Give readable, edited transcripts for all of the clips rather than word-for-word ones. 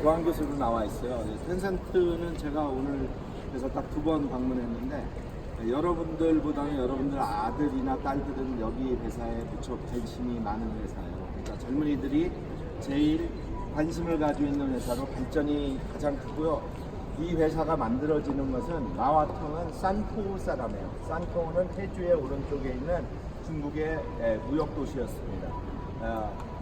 고한 교수로 나와 있어요. 텐센트는 제가 오늘 그래서 딱 2번 방문했는데 여러분들보다는 여러분들 아들이나 딸들은 여기 회사에 무척 관심이 많은 회사예요. 그러니까 젊은이들이 제일 관심을 가지고 있는 회사로 발전이 가장 크고요. 이 회사가 만들어지는 것은 마와텅은 산토우 사람이에요. 산토우는 태주의 오른쪽에 있는 중국의 무역 도시였습니다.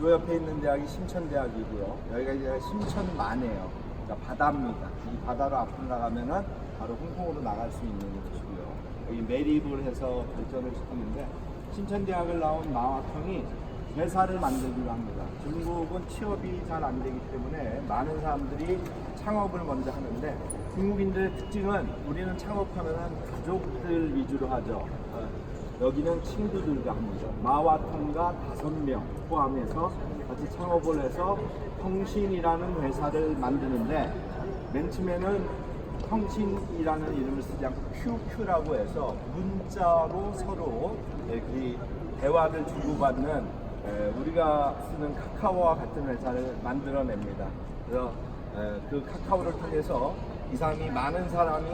요 옆에 있는 대학이 심천대학이고요. 여기가 이제 심천만이에요. 그러니까 바다입니다. 이 바다로 앞으로 나가면은 바로 홍콩으로 나갈 수 있는 곳이고요. 여기 매립을 해서 발전을 시키는데 심천대학을 나온 마와텅이 회사를 만들기로 합니다. 중국은 취업이 잘 안 되기 때문에 많은 사람들이 창업을 먼저 하는데 중국인들의 특징은 우리는 창업하면은 가족들 위주로 하죠. 여기는 친구들과 합니다. 마와텅과 5명 포함해서 같이 창업을 해서 텅신이라는 회사를 만드는데 맨 처음에는 텅신이라는 이름을 쓰지 않고 QQ라고 해서 문자로 서로 이렇게 대화를 주고받는 우리가 쓰는 카카오와 같은 회사를 만들어냅니다. 그래서 그 카카오를 통해서 이 사람이 많은 사람이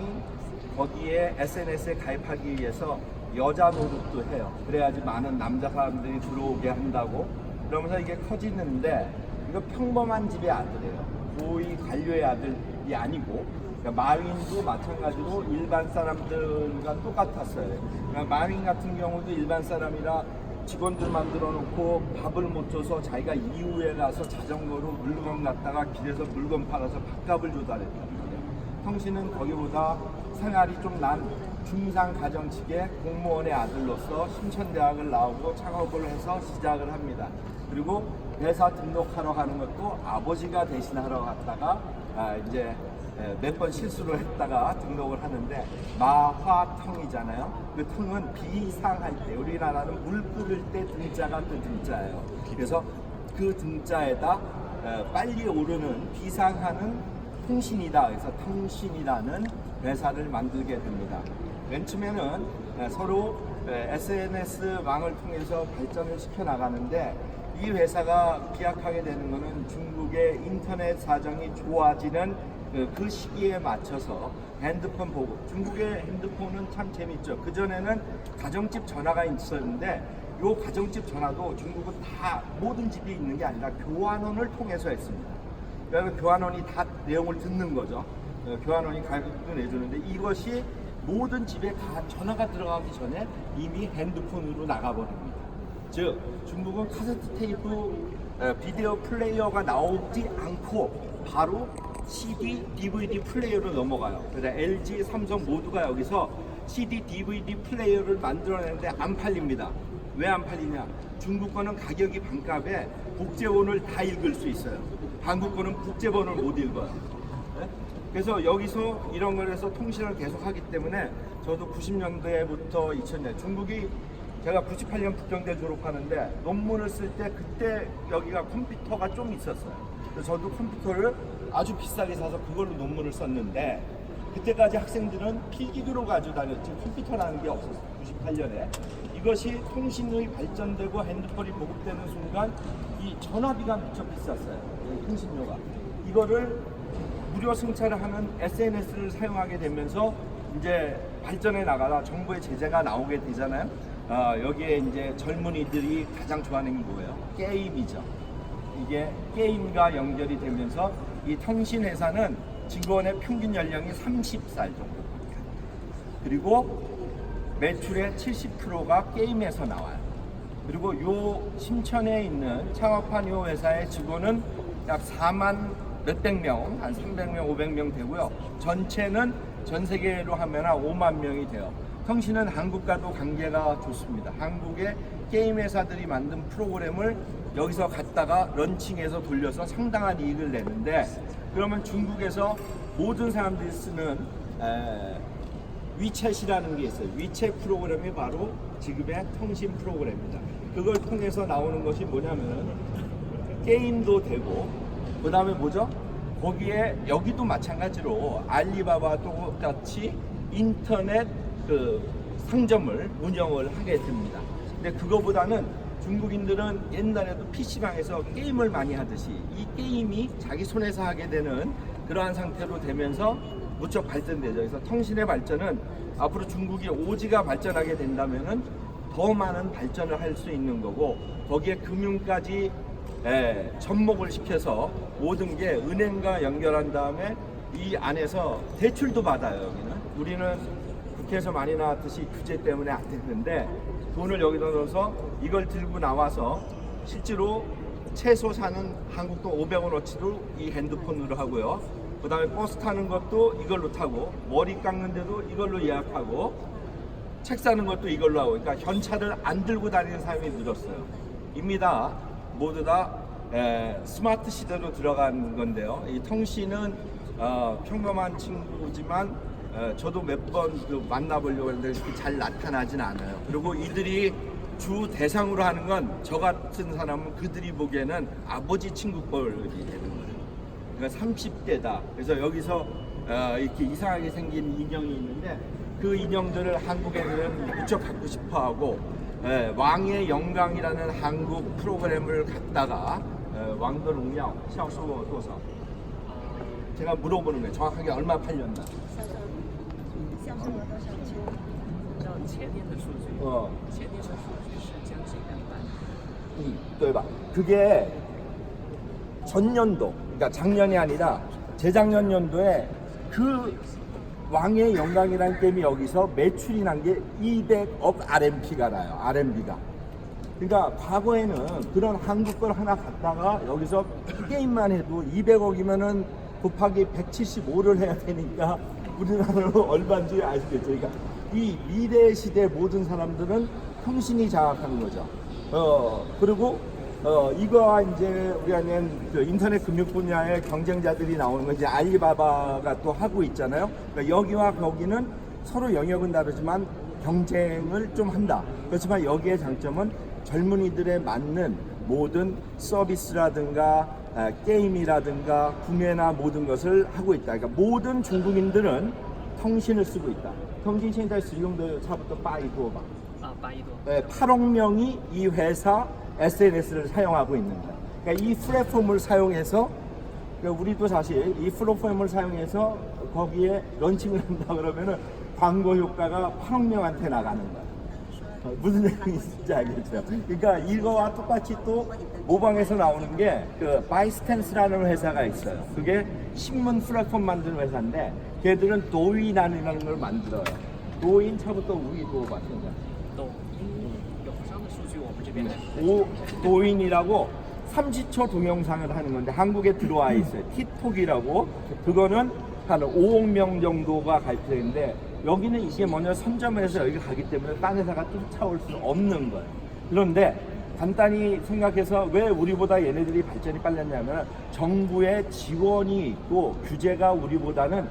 거기에 SNS에 가입하기 위해서 여자 노릇도 해요. 그래야지 많은 남자 사람들이 들어오게 한다고. 그러면서 이게 커지는데 이거 평범한 집의 아들이에요. 고위 관료의 아들이 아니고 그러니까 마윈도 마찬가지로 일반 사람들과 똑같았어요. 그러니까 마윈 같은 경우도 일반 사람이라 직원들 만들어 놓고 밥을 못 줘서 자기가 이후에 가서 자전거로 물건 갖다가 길에서 물건 팔아서 밥값을 조달했단 말이에요. 텅신은 거기보다 생활이 좀 난 중상 가정직의 공무원의 아들로서 심천대학을 나오고 창업을 해서 시작을 합니다. 그리고 회사 등록하러 가는 것도 아버지가 대신하러 갔다가 이제 몇 번 실수를 했다가 등록을 하는데 마화텅이잖아요. 그 텅은 비상할 때 우리나라는 물 끓일 때 등자가 그 등자예요. 그래서 그 등자에다 빨리 오르는 비상하는 통신이다. 그래서 텅신이라는 회사를 만들게 됩니다. 맨 처음에는 서로 SNS 망을 통해서 발전을 시켜 나가는데 이 회사가 기약하게 되는 것은 중국의 인터넷 사정이 좋아지는 그 시기에 맞춰서 핸드폰 보고 중국의 핸드폰은 참 재밌죠. 그전에는 가정집 전화가 있었는데 이 가정집 전화도 중국은 다 모든 집이 있는 게 아니라 교환원을 통해서 했습니다. 그래서 교환원이 다 내용을 듣는 거죠. 교환원이 가격도 내주는데 이것이 모든 집에 다 전화가 들어가기 전에 이미 핸드폰으로 나가버립니다. 즉 중국은 카세트 테이프 비디오 플레이어가 나오지 않고 바로 CD, DVD 플레이어로 넘어가요. 그래서 LG, 삼성 모두가 여기서 CD, DVD 플레이어를 만들어내는데 안 팔립니다. 왜 안 팔리냐? 중국 거는 가격이 반값에 국제본을 다 읽을 수 있어요. 한국 거는 국제본을 못 읽어요. 네? 그래서 여기서 이런 걸 해서 통신을 계속 하기 때문에 저도 90년대부터 2000년 중국이 제가 98년 북경대 졸업하는데 논문을 쓸 때 그때 여기가 컴퓨터가 좀 있었어요. 그래서 저도 컴퓨터를 아주 비싸게 사서 그걸로 논문을 썼는데 그때까지 학생들은 필기구로 가지고 다녔지 컴퓨터라는 게 없었어요. 98년에 이것이 통신의 발전되고 핸드폰이 보급되는 순간 이 전화비가 무척 비쌌어요. 통신료가 이거를 무료 승차를 하는 SNS를 사용하게 되면서 이제 발전해 나가다 정부의 제재가 나오게 되잖아요. 여기에 이제 젊은이들이 가장 좋아하는 게 뭐예요? 게임이죠. 이게 게임과 연결이 되면서 이 통신회사는 직원의 평균 연령이 30살 정도. 그리고 매출의 70%가 게임에서 나와요. 그리고 요 심천에 있는 창업한 요 회사의 직원은 약 4만 몇백 명, 한 300명, 500명 되고요. 전체는 전 세계로 하면 한 5만 명이 돼요. 텅신은 한국과도 관계가 좋습니다. 한국의 게임 회사들이 만든 프로그램을 여기서 갖다가 런칭해서 돌려서 상당한 이익을 내는데 그러면 중국에서 모든 사람들이 쓰는 위챗이라는 게 있어요. 위챗 프로그램이 바로 지금의 통신 프로그램입니다. 그걸 통해서 나오는 것이 뭐냐면 게임도 되고 그 다음에 뭐죠? 거기에 여기도 마찬가지로 알리바바와 똑같이 인터넷 그 상점을 운영을 하게 됩니다. 근데 그거보다는 중국인들은 옛날에도 PC방에서 게임을 많이 하듯이 이 게임이 자기 손에서 하게 되는 그러한 상태로 되면서 무척 발전되죠. 그래서 통신의 발전은 앞으로 중국이 5G가 발전하게 된다면은 더 많은 발전을 할 수 있는 거고, 거기에 금융까지 접목을 시켜서 모든 게 은행과 연결한 다음에 이 안에서 대출도 받아요. 여기는 우리는 국회에서 많이 나왔듯이 규제 때문에 안 됐는데, 돈을 여기다 넣어서 이걸 들고 나와서 실제로 채소 사는 한국 돈 500원어치도 이 핸드폰으로 하고요. 그 다음에 버스 타는 것도 이걸로 타고, 머리 깎는 데도 이걸로 예약하고, 책 사는 것도 이걸로 하고, 그러니까 현찰을 안 들고 다니는 사람이 늘었어요. 입니다. 모두 다 스마트 시대로 들어간 건데요. 이 통신은 평범한 친구지만 저도 몇 번 만나보려고 했는데 그렇게 잘 나타나진 않아요. 그리고 이들이 주 대상으로 하는 건 저 같은 사람은 그들이 보기에는 아버지 친구뻘이 되는 거예요. 그러니까 30대다. 그래서 여기서 이렇게 이상하게 생긴 인형이 있는데, 그 인형들을 한국 애들은 무척 갖고 싶어하고, 왕의 영광이라는 한국 프로그램을 갖다가 왕도 농약 샤오쇼 도서, 제가 물어보는 거예요. 정확하게 얼마 팔렸나? 销售额多少钱？到前年的数据，前年的数据是将近200。对吧? 그게 전년도, 그러니까 작년이 아니라 재작년 연도에 그 왕의 영광이라는 게임이 여기서 매출이 난 게 200억 RMB가 나요. RMB가. 그러니까 과거에는 그런 한국 걸 하나 갖다가 여기서 게임만 해도 200억이면은 곱하기 175를 해야 되니까 우리나라로 얼마인지 아시겠죠? 그러니까 이 미래 시대 모든 사람들은 통신이 장악하는 거죠. 그리고 이거와 이제 우리가 낸 그 인터넷 금융 분야의 경쟁자들이 나오는 건 이제 알리바바가 또 하고 있잖아요. 그러니까 여기와 거기는 서로 영역은 다르지만 경쟁을 좀 한다. 그렇지만 여기의 장점은 젊은이들에 맞는 모든 서비스라든가 게임이라든가 구매나 모든 것을 하고 있다. 그러니까 모든 중국인들은 통신을 쓰고 있다. 통신现在使用的差不多8亿多吧. 8亿多。 8억 명이 이 회사 SNS를 사용하고 있는 거야. 그러니까 이 플랫폼을 사용해서, 그러니까 우리도 사실 이 플랫폼을 사용해서 거기에 런칭을 한다 그러면은 광고 효과가 8억 명한테 나가는 거야. 무슨 얘기인지 알겠죠? 그러니까 이거와 똑같이 또 모방해서 나오는 게 그 바이스텐스라는 회사가 있어요. 그게 신문 플랫폼 만드는 회사인데, 걔들은 도인이라는 걸 만들어요. 도인 차부터 우리도 봤습니다. 抖音友商的数据，我们这边来。 도인이라고 30초 동영상을 하는 건데 한국에 들어와 있어요. 틱톡이라고. 그거는 한 5억 명 정도가 발표인데, 여기는 이게 뭐냐, 선점해서 여기 가기 때문에 딴 회사가 쫓아올 수 없는 거예요. 그런데 간단히 생각해서 왜 우리보다 얘네들이 발전이 빨랐냐면 정부의 지원이 있고 규제가 우리보다는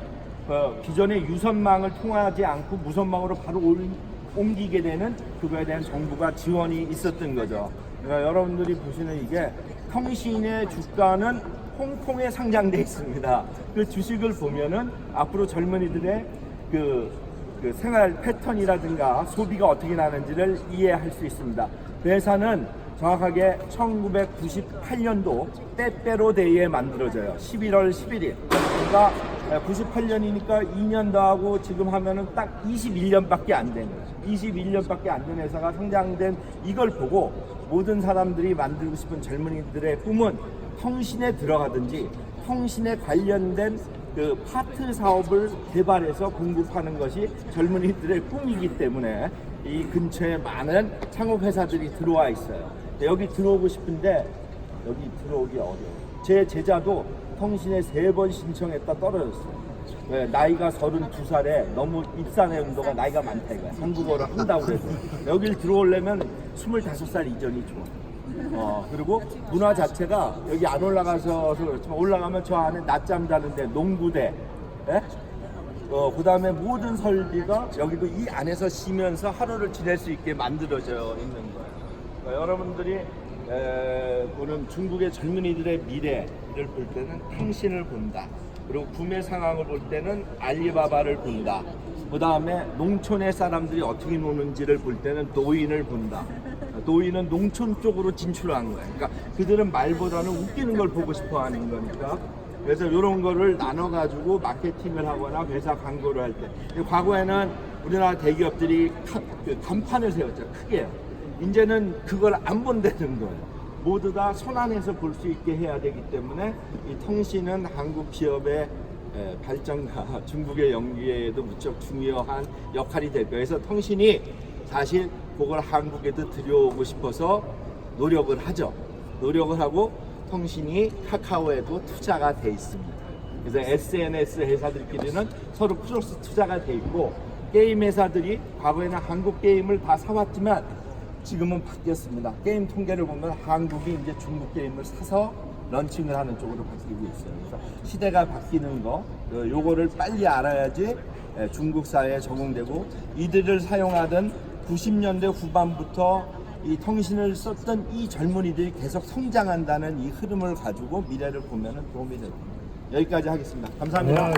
기존의 유선망을 통하지 않고 무선망으로 바로 옮기게 되는 그거에 대한 정부가 지원이 있었던 거죠. 그러니까 여러분들이 보시는 이게 통신의 주가는 홍콩에 상장돼 있습니다. 그 주식을 보면은 앞으로 젊은이들의 그 생활 패턴이라든가 소비가 어떻게 나는지를 이해할 수 있습니다. 회사는 정확하게 1998년도 빼빼로데이에 만들어져요. 11월 11일. 그러니까 98년이니까 2년 더하고 지금 하면은 딱 21년밖에 안 된 거예요. 21년밖에 안 된 회사가 성장된 이걸 보고 모든 사람들이 만들고 싶은 젊은이들의 꿈은 통신에 들어가든지 통신에 관련된 그 파트 사업을 개발해서 공급하는 것이 젊은이들의 꿈이기 때문에 이 근처에 많은 창업 회사들이 들어와 있어요. 여기 들어오고 싶은데 여기 들어오기 어려워요. 제 제자도 통신에 3번 신청했다 떨어졌어요. 왜? 나이가 32살에 너무 입사 내용도가 나이가 많다 이거야. 한국어를 한다고 해서 여길 들어오려면 25살 이전이 좋아. 그리고 문화 자체가 여기 안 올라가서 그렇지만 올라가면 저 안에 낮잠 자는데 농구대, 그 다음에 모든 설비가 여기도 이 안에서 쉬면서 하루를 지낼 수 있게 만들어져 있는 거예요. 그러니까 여러분들이 보는 중국의 젊은이들의 미래를 볼 때는 통신을 본다. 그리고 구매 상황을 볼 때는 알리바바를 본다. 그 다음에 농촌의 사람들이 어떻게 노는지를 볼 때는 도인을 본다. 노인은 농촌 쪽으로 진출한 거예요. 그러니까 그들은 말보다는 웃기는 걸 보고 싶어 하는 거니까. 그래서 이런 거를 나눠가지고 마케팅을 하거나 회사 광고를 할 때. 과거에는 우리나라 대기업들이 그 간판을 세웠죠. 크게. 이제는 그걸 안 본다는 거예요. 모두 다 손안에서 볼 수 있게 해야 되기 때문에 이 통신은 한국 기업의 발전과 중국의 연계에도 무척 중요한 역할이 될 거예요. 그래서 통신이 사실 그걸 한국에도 들여오고 싶어서 노력을 하죠. 노력을 하고 통신이 카카오에도 투자가 돼 있습니다. 그래서 SNS 회사들끼리는 서로 크로스 투자가 돼 있고 게임 회사들이 과거에는 한국 게임을 다 사왔지만 지금은 바뀌었습니다. 게임 통계를 보면 한국이 이제 중국 게임을 사서 런칭을 하는 쪽으로 바뀌고 있어요. 그래서 시대가 바뀌는 거, 요거를 빨리 알아야지 중국 사회에 적응되고 이들을 사용하던 90년대 후반부터 이 통신을 썼던 이 젊은이들이 계속 성장한다는 이 흐름을 가지고 미래를 보면 도움이 됩니다. 여기까지 하겠습니다. 감사합니다.